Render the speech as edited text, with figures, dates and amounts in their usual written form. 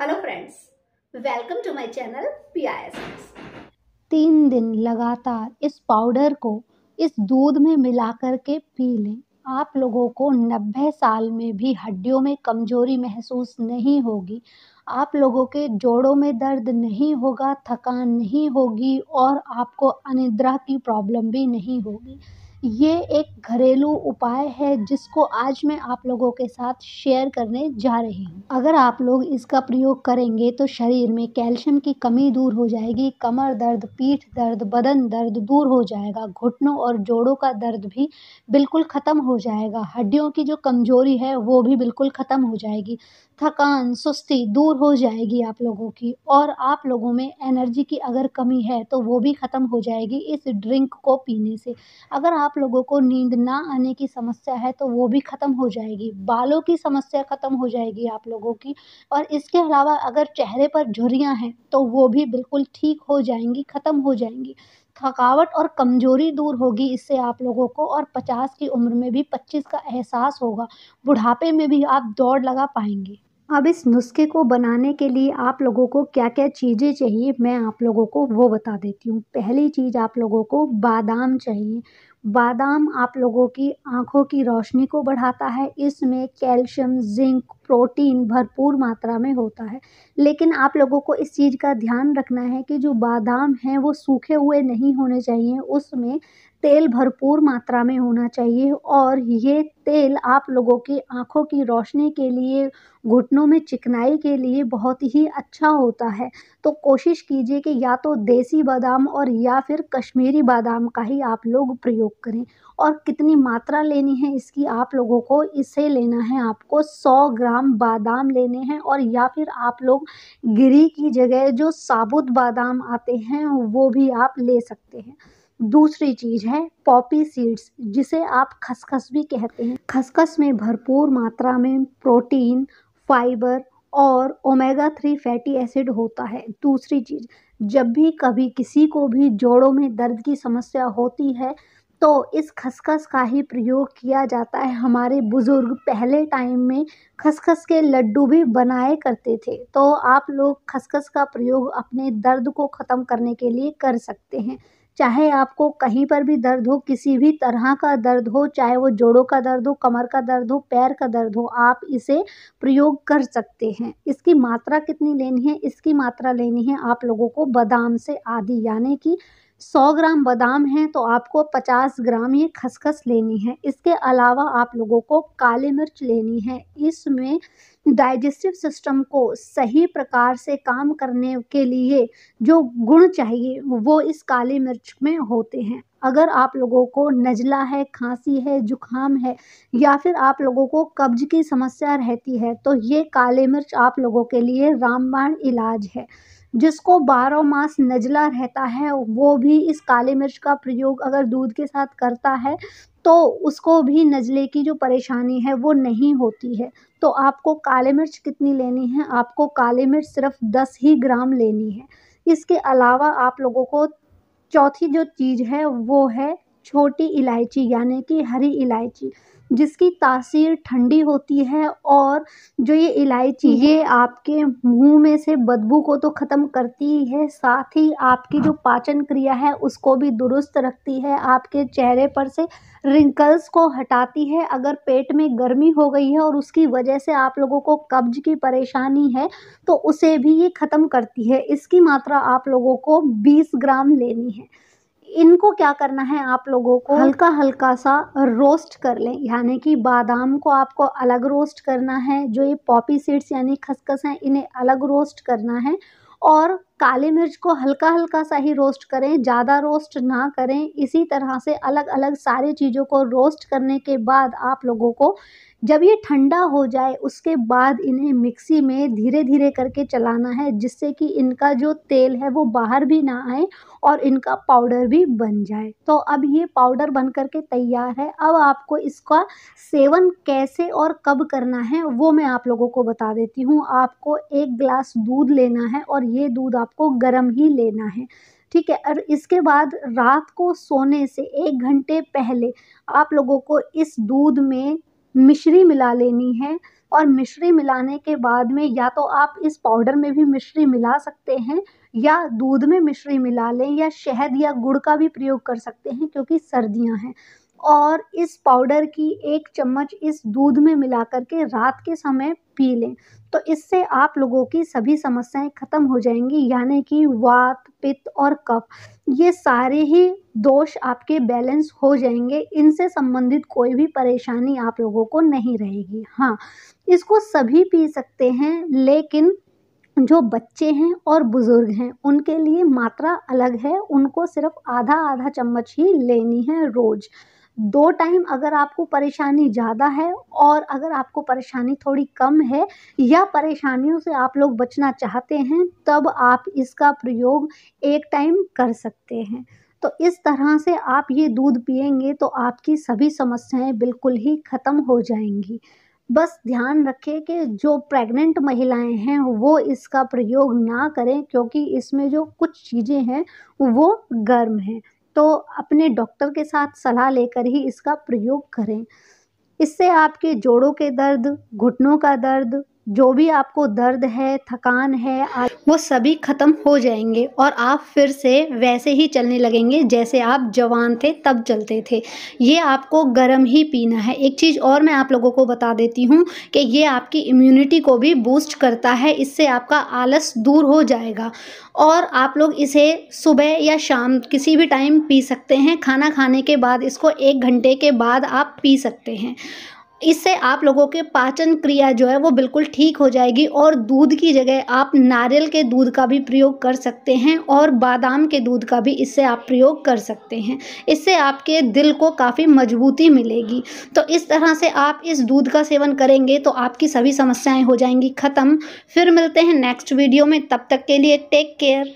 Hello friends, welcome to my channel PISS। 3 दिन लगातार इस पाउडर को इस दूध में मिला कर के पी लें। आप लोगों को 90 साल में भी हड्डियों में कमजोरी महसूस नहीं होगी। आप लोगों के जोड़ों में दर्द नहीं होगा, थकान नहीं होगी और आपको अनिद्रा की प्रॉब्लम भी नहीं होगी। ये एक घरेलू उपाय है जिसको आज मैं आप लोगों के साथ शेयर करने जा रही हूँ। अगर आप लोग इसका प्रयोग करेंगे तो शरीर में कैल्शियम की कमी दूर हो जाएगी, कमर दर्द, पीठ दर्द, बदन दर्द दूर हो जाएगा, घुटनों और जोड़ों का दर्द भी बिल्कुल ख़त्म हो जाएगा, हड्डियों की जो कमजोरी है वो भी बिल्कुल ख़त्म हो जाएगी, थकान, सुस्ती दूर हो जाएगी आप लोगों की और आप लोगों में एनर्जी की अगर कमी है तो वो भी ख़त्म हो जाएगी इस ड्रिंक को पीने से। अगर आप लोगों को नींद ना आने की समस्या है तो वो भी ख़त्म हो जाएगी, बालों की समस्या ख़त्म हो जाएगी आप लोगों की और इसके अलावा अगर चेहरे पर झुर्रियाँ हैं तो वो भी बिल्कुल ठीक हो जाएंगी, ख़त्म हो जाएंगी। थकावट और कमजोरी दूर होगी इससे आप लोगों को और 50 की उम्र में भी 25 का एहसास होगा। बुढ़ापे में भी आप दौड़ लगा पाएंगे। अब इस नुस्खे को बनाने के लिए आप लोगों को क्या-क्या चीज़ें चाहिए मैं आप लोगों को वो बता देती हूँ। पहली चीज़ आप लोगों को बादाम चाहिए। बादाम आप लोगों की आँखों की रोशनी को बढ़ाता है। इसमें कैल्शियम, ज़िंक, प्रोटीन भरपूर मात्रा में होता है। लेकिन आप लोगों को इस चीज़ का ध्यान रखना है कि जो बादाम हैं वो सूखे हुए नहीं होने चाहिए, उसमें तेल भरपूर मात्रा में होना चाहिए और ये तेल आप लोगों की आँखों की रोशनी के लिए, घुटनों में चिकनाई के लिए बहुत ही अच्छा होता है। तो कोशिश कीजिए कि या तो देसी बादाम और या फिर कश्मीरी बादाम का ही आप लोग प्रयोग करें। और कितनी मात्रा लेनी है इसकी आप लोगों को, इसे लेना है आपको 100 ग्राम बादाम लेने हैं और या फिर आप लोग गिरी की जगह जो साबुत बादाम आते हैं वो भी आप ले सकते हैं। दूसरी चीज़ है पॉपी सीड्स, जिसे आप खसखस भी कहते हैं। खसखस में भरपूर मात्रा में प्रोटीन, फाइबर और ओमेगा 3 फैटी एसिड होता है। दूसरी चीज़, जब भी कभी किसी को भी जोड़ों में दर्द की समस्या होती है तो इस खसखस का ही प्रयोग किया जाता है। हमारे बुज़ुर्ग पहले टाइम में खसखस के लड्डू भी बनाए करते थे। तो आप लोग खसखस का प्रयोग अपने दर्द को ख़त्म करने के लिए कर सकते हैं। चाहे आपको कहीं पर भी दर्द हो, किसी भी तरह का दर्द हो, चाहे वो जोड़ों का दर्द हो, कमर का दर्द हो, पैर का दर्द हो, आप इसे प्रयोग कर सकते हैं। इसकी मात्रा कितनी लेनी है? इसकी मात्रा लेनी है आप लोगों को बादाम से आधी, यानी कि 100 ग्राम बादाम है तो आपको 50 ग्राम ये खसखस लेनी है। इसके अलावा आप लोगों को काली मिर्च लेनी है। इसमें डाइजेस्टिव सिस्टम को सही प्रकार से काम करने के लिए जो गुण चाहिए वो इस काली मिर्च में होते हैं। अगर आप लोगों को नज़ला है, खांसी है, जुकाम है या फिर आप लोगों को कब्ज की समस्या रहती है तो ये काली मिर्च आप लोगों के लिए रामबाण इलाज है। जिसको 12 मास नज़ला रहता है वो भी इस काली मिर्च का प्रयोग अगर दूध के साथ करता है तो उसको भी नज़ले की जो परेशानी है वो नहीं होती है। तो आपको काली मिर्च कितनी लेनी है? आपको काली मिर्च सिर्फ 10 ही ग्राम लेनी है। इसके अलावा आप लोगों को चौथी जो चीज़ है वो है छोटी इलायची, यानी कि हरी इलायची, जिसकी तासीर ठंडी होती है और जो ये इलायची ये आपके मुंह में से बदबू को तो ख़त्म करती ही है, साथ ही आपकी जो पाचन क्रिया है उसको भी दुरुस्त रखती है, आपके चेहरे पर से रिंकल्स को हटाती है। अगर पेट में गर्मी हो गई है और उसकी वजह से आप लोगों को कब्ज की परेशानी है तो उसे भी ये ख़त्म करती है। इसकी मात्रा आप लोगों को 20 ग्राम लेनी है। इनको क्या करना है, आप लोगों को हल्का हल्का सा रोस्ट कर लें, यानी कि बादाम को आपको अलग रोस्ट करना है, जो ये पॉपी सीड्स यानी खसखस हैं इन्हें अलग रोस्ट करना है और काली मिर्च को हल्का हल्का सा ही रोस्ट करें, ज़्यादा रोस्ट ना करें। इसी तरह से अलग अलग सारी चीज़ों को रोस्ट करने के बाद आप लोगों को जब ये ठंडा हो जाए उसके बाद इन्हें मिक्सी में धीरे धीरे करके चलाना है, जिससे कि इनका जो तेल है वो बाहर भी ना आए और इनका पाउडर भी बन जाए। तो अब ये पाउडर बन कर के तैयार है। अब आपको इसका सेवन कैसे और कब करना है वो मैं आप लोगों को बता देती हूँ। आपको 1 ग्लास दूध लेना है और ये दूध आपको गर्म ही लेना है, ठीक है। और इसके बाद रात को सोने से 1 घंटे पहले आप लोगों को इस दूध में मिश्री मिला लेनी है और मिश्री मिलाने के बाद में या तो आप इस पाउडर में भी मिश्री मिला सकते हैं या दूध में मिश्री मिला लें या शहद या गुड़ का भी प्रयोग कर सकते हैं क्योंकि सर्दियां हैं। और इस पाउडर की 1 चम्मच इस दूध में मिला कर के रात के समय पी लें, तो इससे आप लोगों की सभी समस्याएं खत्म हो जाएंगी, यानी कि वात, पित्त और कफ ये सारे ही दोष आपके बैलेंस हो जाएंगे। इनसे संबंधित कोई भी परेशानी आप लोगों को नहीं रहेगी। हाँ, इसको सभी पी सकते हैं, लेकिन जो बच्चे हैं और बुजुर्ग हैं उनके लिए मात्रा अलग है, उनको सिर्फ आधा आधा चम्मच ही लेनी है रोज। 2 टाइम अगर आपको परेशानी ज़्यादा है और अगर आपको परेशानी थोड़ी कम है या परेशानियों से आप लोग बचना चाहते हैं तब आप इसका प्रयोग 1 टाइम कर सकते हैं। तो इस तरह से आप ये दूध पिएंगे तो आपकी सभी समस्याएं बिल्कुल ही ख़त्म हो जाएंगी। बस ध्यान रखें कि जो प्रेग्नेंट महिलाएं हैं वो इसका प्रयोग ना करें क्योंकि इसमें जो कुछ चीज़ें हैं वो गर्म हैं। तो अपने डॉक्टर के साथ सलाह लेकर ही इसका प्रयोग करें। इससे आपके जोड़ों के दर्द, घुटनों का दर्द, जो भी आपको दर्द है, थकान है, वो सभी खत्म हो जाएंगे और आप फिर से वैसे ही चलने लगेंगे जैसे आप जवान थे तब चलते थे। ये आपको गर्म ही पीना है। एक चीज़ और मैं आप लोगों को बता देती हूँ कि ये आपकी इम्यूनिटी को भी बूस्ट करता है, इससे आपका आलस दूर हो जाएगा और आप लोग इसे सुबह या शाम किसी भी टाइम पी सकते हैं। खाना खाने के बाद इसको 1 घंटे के बाद आप पी सकते हैं। इससे आप लोगों के पाचन क्रिया जो है वो बिल्कुल ठीक हो जाएगी और दूध की जगह आप नारियल के दूध का भी प्रयोग कर सकते हैं और बादाम के दूध का भी इससे आप प्रयोग कर सकते हैं। इससे आपके दिल को काफ़ी मजबूती मिलेगी। तो इस तरह से आप इस दूध का सेवन करेंगे तो आपकी सभी समस्याएं हो जाएंगी ख़त्म। फिर मिलते हैं नेक्स्ट वीडियो में, तब तक के लिए टेक केयर।